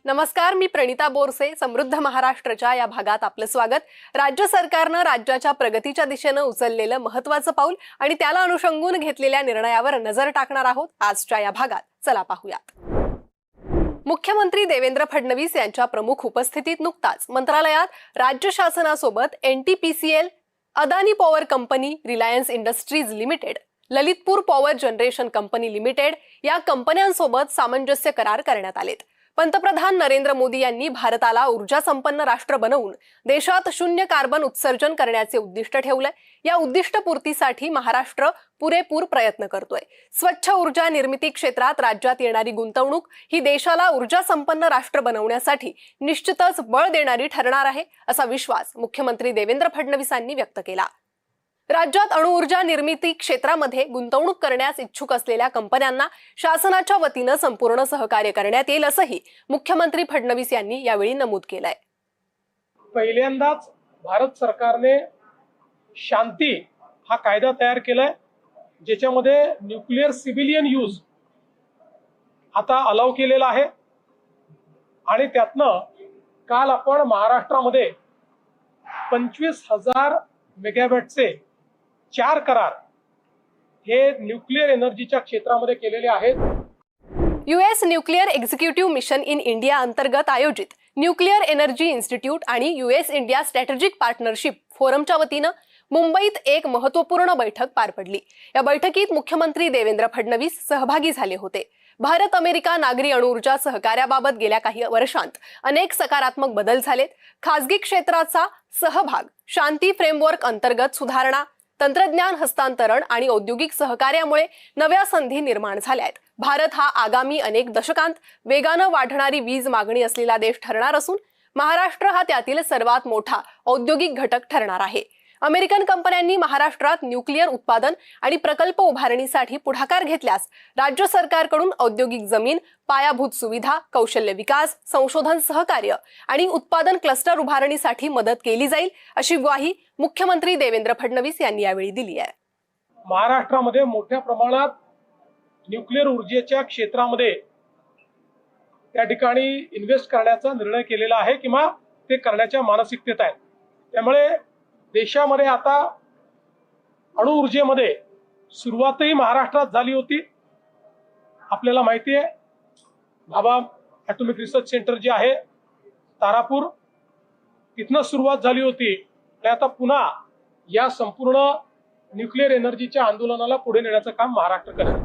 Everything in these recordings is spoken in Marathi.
नमस्कार, मी प्रणिता बोरसे. समृद्ध महाराष्ट्राच्या या भागात आपलं स्वागत. राज्य सरकारनं राज्याच्या प्रगतीच्या दिशेनं उचललेलं महत्त्वाचं पाऊल आणि त्याला अनुषंगून घेतलेल्या निर्णयावर नजर टाकणार आहोत आजच्या या भागात. चला पाहूयात. मुख्यमंत्री देवेंद्र फडणवीस यांच्या प्रमुख उपस्थितीत नुकताच मंत्रालयात राज्य शासनासोबत NTPCL, Adani power company, Reliance industries limited, Lalitpur power generation company limited या कंपन्यांसोबत सामंजस्य करार करण्यात आलेत. पंतप्रधान नरेंद्र मोदी यांनी भारताला ऊर्जा संपन्न राष्ट्र बनवून देशात शून्य कार्बन उत्सर्जन करण्याचे उद्दिष्ट ठेवलंय. या उद्दिष्टपूर्तीसाठी महाराष्ट्र पुरेपूर प्रयत्न करतोय. स्वच्छ ऊर्जा निर्मिती क्षेत्रात राज्यात येणारी गुंतवणूक ही देशाला ऊर्जा संपन्न राष्ट्र बनवण्यासाठी निश्चितच बळ देणारी ठरणार आहे, असा विश्वास मुख्यमंत्री देवेंद्र फडणवीसांनी व्यक्त केला. राज्यात अणुऊर्जा निर्मिती क्षेत्रामध्ये गुंतवणूक करण्यास इच्छुक असलेल्या कंपन्यांना शासनाच्या वतीनं संपूर्ण सहकार्य करण्यात येईल, असंही मुख्यमंत्री फडणवीस यांनी यावेळी नमूद केलंय. पहिल्यांदाच भारत सरकारने शांती हा कायदा तयार केलाय, ज्याच्यामध्ये न्यूक्लिअर सिव्हिलियन यूज आता अलाव केलेला आहे. आणि त्यातनं काल आपण महाराष्ट्रामध्ये 25,000 मेगावॅटचे 4 करार हे न्यूक्लिअर एनर्जीच्या क्षेत्रामध्ये केलेले आहेत. US nuclear executive mission in India अंतर्गत आयोजित न्यूक्लिअर एनर्जी इन्स्टिट्यूट आणि US इंडिया स्ट्रॅटेजिक पार्टनरशिप फोरमच्या वतीनं मुंबईत एक महत्त्वपूर्ण बैठक पार पडली. या बैठकीत मुख्यमंत्री देवेंद्र फडणवीस सहभागी झाले होते. भारत अमेरिका नागरी अणुऊर्जा सहकार्याबाबत गेल्या काही वर्षांत अनेक सकारात्मक बदल झालेत. खासगी क्षेत्राचा सहभाग, शांती फ्रेमवर्क अंतर्गत सुधारणा, तंत्रज्ञान हस्तांतरण आणि औद्योगिक सहकार्यामुळे नव्या संधी निर्माण झाल्या आहेत. भारत हा आगामी अनेक दशकांत वेगानं वाढणारी वीज मागणी असलेला देश ठरणार असून महाराष्ट्र हा त्यातील सर्वात मोठा औद्योगिक घटक ठरणार आहे. अमेरिकन कंपन्यांनी महाराष्ट्रात न्यूक्लिअर उत्पादन आणि प्रकल्प उभारणीसाठी पुढाकार घेतल्यास राज्य सरकारकडून औद्योगिक जमीन, पायाभूत सुविधा, कौशल्य विकास, संशोधन सहकार्य आणि उत्पादन क्लस्टर उभारणीसाठी मदत केली जाईल, अशी ग्वाही मुख्यमंत्री देवेंद्र फडणवीस यांनी यावेळी दिली आहे. महाराष्ट्रामध्ये मोठ्या प्रमाणात न्यूक्लिअर ऊर्जेच्या क्षेत्रामध्ये त्या ठिकाणी इन्व्हेस्ट करण्याचा निर्णय केलेला आहे किंवा ते करण्याच्या मानसिकतेत आहेत. त्यामुळे देशामध्ये आता अणुऊर्जेमध्ये सुरुवातही महाराष्ट्रात झाली होती. आपल्याला माहिती आहे, भाभा ॲटॉमिक रिसर्च सेंटर जे आहे तारापूर, तिथनं सुरुवात झाली होती. आणि आता पुन्हा या संपूर्ण न्यूक्लिअर एनर्जीच्या आंदोलनाला पुढे नेण्याचं काम महाराष्ट्र करेल.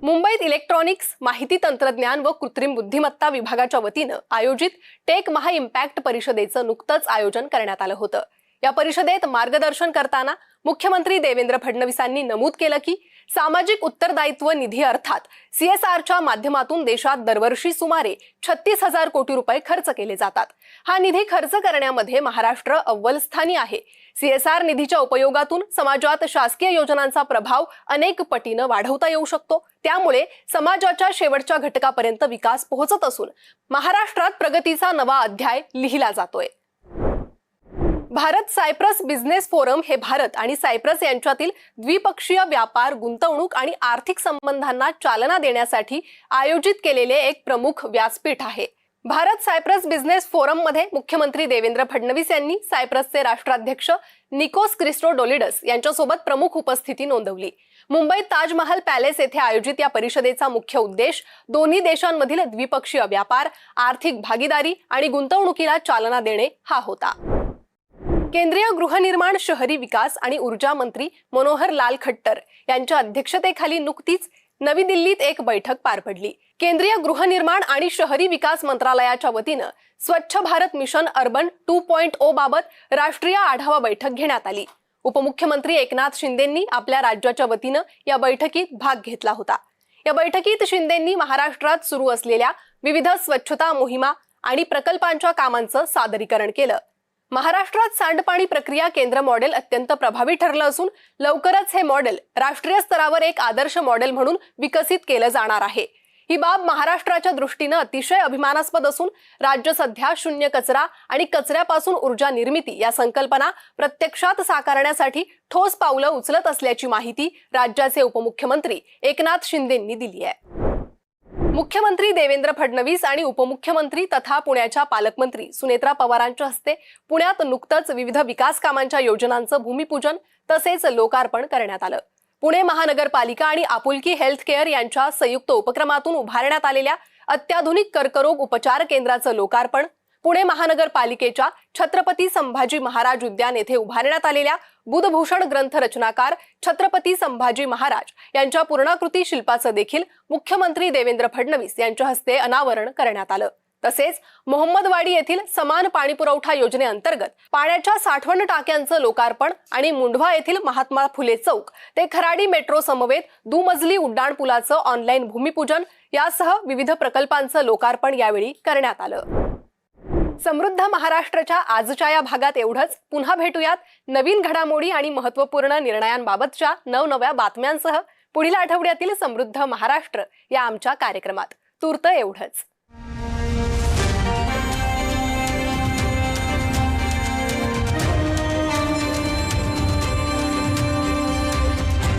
मुंबईत इलेक्ट्रॉनिक्स, माहिती तंत्रज्ञान व कृत्रिम बुद्धिमत्ता विभागाच्या वतीनं आयोजित टेक महा इम्पॅक्ट परिषदेचं नुकतंच आयोजन करण्यात आलं होतं. या परिषदेत मार्गदर्शन करताना मुख्यमंत्री देवेंद्र फडणवीसांनी नमूद केलं की सामाजिक उत्तरदायित्व निधी अर्थात CSRच्या माध्यमातून देशात दरवर्षी सुमारे 36,000 कोटी रुपये खर्च केले जातात. हा निधी खर्च करण्यामध्ये महाराष्ट्र अव्वल स्थानी आहे. CSR निधीच्या उपयोगातून समाजात शासकीय योजनांचा प्रभाव अनेक पटीनं वाढवता येऊ शकतो. त्यामुळे समाजाच्या शेवटच्या घटकापर्यंत विकास पोहोचत असून महाराष्ट्रात प्रगतीचा नवा अध्याय लिहिला जातोय. भारत सायप्रस बिझनेस फोरम हे भारत आणि सायप्रस यांच्यातील द्विपक्षीय व्यापार, गुंतवणूक आणि आर्थिक संबंधांना चालना देण्यासाठी आयोजित केलेले एक प्रमुख व्यासपीठ आहे. भारत सायप्रस बिझनेस फोरम मध्ये मुख्यमंत्री देवेंद्र फडणवीस यांनी सायप्रसचे राष्ट्राध्यक्ष निकोस क्रिस्टोडोलिडस यांच्यासोबत प्रमुख उपस्थिती नोंदवली. मुंबईत ताजमहाल पॅलेस येथे आयोजित या परिषदेचा मुख्य उद्देश दोन्ही देशांमधील द्विपक्षीय व्यापार, आर्थिक भागीदारी आणि गुंतवणुकीला चालना देणे हा होता. केंद्रीय गृहनिर्माण, शहरी विकास आणि ऊर्जा मंत्री मनोहर लाल खट्टर यांच्या अध्यक्षतेखाली नुकतीच नवी दिल्लीत एक बैठक पार पडली. केंद्रीय गृहनिर्माण आणि शहरी विकास मंत्रालयाच्या वतीनं स्वच्छ भारत मिशन अर्बन 2.0 बाबत राष्ट्रीय आढावा बैठक घेण्यात आली. उपमुख्यमंत्री एकनाथ शिंदेंनी आपल्या राज्याच्या वतीनं या बैठकीत भाग घेतला होता. या बैठकीत शिंदेंनी महाराष्ट्रात सुरू असलेल्या विविध स्वच्छता मोहिमा आणि प्रकल्पांच्या कामांचं सादरीकरण केलं. महाराष्ट्रात सांडपाणी प्रक्रिया केंद्र मॉडेल अत्यंत प्रभावी ठरलं असून लवकरच हे मॉडेल राष्ट्रीय स्तरावर एक आदर्श मॉडेल म्हणून विकसित केलं जाणार आहे. ही बाब महाराष्ट्राच्या दृष्टीनं अतिशय अभिमानास्पद असून राज्य सध्या शून्य कचरा आणि कचऱ्यापासून ऊर्जा निर्मिती या संकल्पना प्रत्यक्षात साकारण्यासाठी ठोस पावलं उचलत असल्याची माहिती राज्याचे उपमुख्यमंत्री एकनाथ शिंदेंनी दिली आहे. मुख्यमंत्री देवेंद्र फडणवीस आणि उपमुख्यमंत्री तथा पुण्याच्या पालकमंत्री सुनेत्रा पवारांच्या हस्ते पुण्यात नुकतंच विविध विकास कामांच्या योजनांचं भूमिपूजन तसेच लोकार्पण करण्यात आलं. पुणे महानगरपालिका आणि आपुलकी हेल्थ केअर यांच्या संयुक्त उपक्रमातून उभारण्यात आलेल्या अत्याधुनिक कर्करोग उपचार केंद्राचं लोकार्पण, पुणे महानगरपालिकेच्या छत्रपती संभाजी महाराज उद्यान येथे उभारण्यात आलेल्या बुधभूषण ग्रंथ रचनाकार छत्रपती संभाजी महाराज यांच्या पूर्णाकृती शिल्पाचं देखील मुख्यमंत्री देवेंद्र फडणवीस यांच्या हस्ते अनावरण करण्यात आलं. तसेच मोहम्मदवाडी येथील समान पाणीपुरवठा योजनेअंतर्गत पाण्याच्या साठवण टाक्यांचं लोकार्पण आणि मुंढवा येथील महात्मा फुले चौक ते खराडी मेट्रो समवेत दुमजली उड्डाणपुलाचं ऑनलाईन भूमिपूजन यासह विविध प्रकल्पांचं लोकार्पण यावेळी करण्यात आलं. समृद्ध महाराष्ट्राच्या आजच्या या भागात एवढंच. पुन्हा भेटूयात नवीन घडामोडी आणि महत्त्वपूर्ण निर्णयांबाबतच्या नवनव्या बातम्यांसह पुढील आठवड्यातील समृद्ध महाराष्ट्र या आमच्या कार्यक्रमात. तूर्त एवढंच.